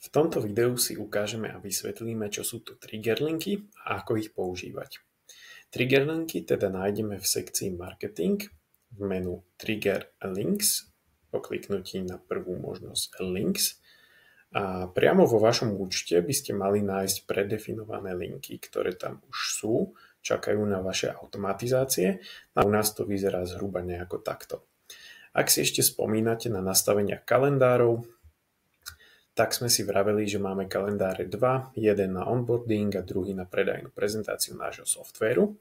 V tomto videu si ukážeme a vysvetlíme, čo sú to triggerlinky a ako ich používať. Triggerlinky teda nájdeme v sekcii Marketing v menu Trigger Links po kliknutí na prvú možnosť Links a priamo vo vašom účte by ste mali nájsť predefinované linky, ktoré tam už sú, čakajú na vaše automatizácie a u nás to vyzerá zhruba nejako takto. Ak si ešte spomínate na nastavenia kalendárov, tak sme si vraveli, že máme kalendáre 2, jeden na onboarding a druhý na predajnú prezentáciu nášho softvéru.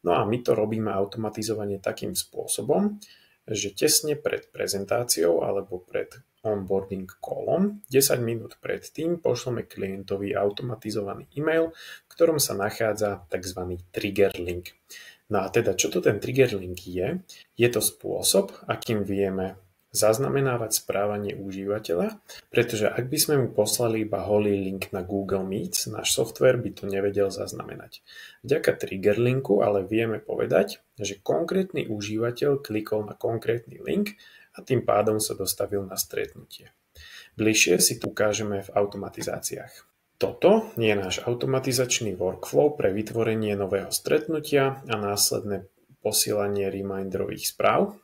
No a my to robíme automatizovane takým spôsobom, že tesne pred prezentáciou alebo pred onboarding callom 10 minút predtým pošleme klientovi automatizovaný e-mail, v ktorom sa nachádza tzv. Trigger link. No a teda, čo to ten trigger link je? Je to spôsob, akým vieme zaznamenávať správanie užívateľa, pretože ak by sme mu poslali iba holý link na Google Meets, náš software by to nevedel zaznamenať. Vďaka trigger linku ale vieme povedať, že konkrétny užívateľ klikol na konkrétny link a tým pádom sa dostavil na stretnutie. Bližšie si tu ukážeme v automatizáciách. Toto je náš automatizačný workflow pre vytvorenie nového stretnutia a následné posielanie reminderových správ.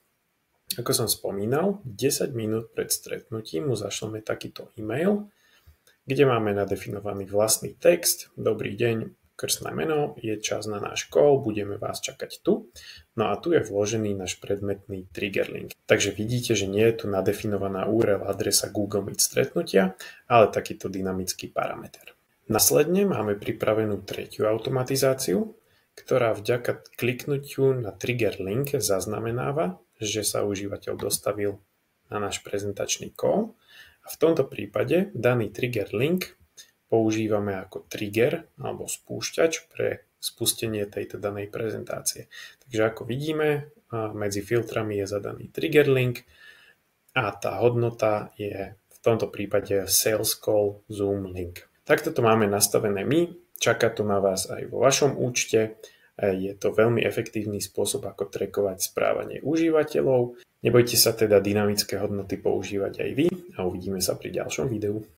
Ako som spomínal, 10 minút pred stretnutím mu zašleme takýto e-mail, kde máme nadefinovaný vlastný text. Dobrý deň, krstné meno, je čas na náš call, budeme vás čakať tu. No a tu je vložený náš predmetný trigger link. Takže vidíte, že nie je tu nadefinovaná URL adresa Google Meet stretnutia, ale takýto dynamický parameter. Nasledne máme pripravenú tretiu automatizáciu, ktorá vďaka kliknutiu na trigger link zaznamenáva, že sa užívateľ dostavil na náš prezentačný call a v tomto prípade daný trigger link používame ako trigger alebo spúšťač pre spustenie tejto danej prezentácie. Takže ako vidíme, medzi filtrami je zadaný trigger link a tá hodnota je v tomto prípade Sales Call Zoom link. Takto to máme nastavené my, čaká to na vás aj vo vašom účte. Je to veľmi efektívny spôsob, ako trackovať správanie užívateľov. Nebojte sa teda dynamické hodnoty používať aj vy a uvidíme sa pri ďalšom videu.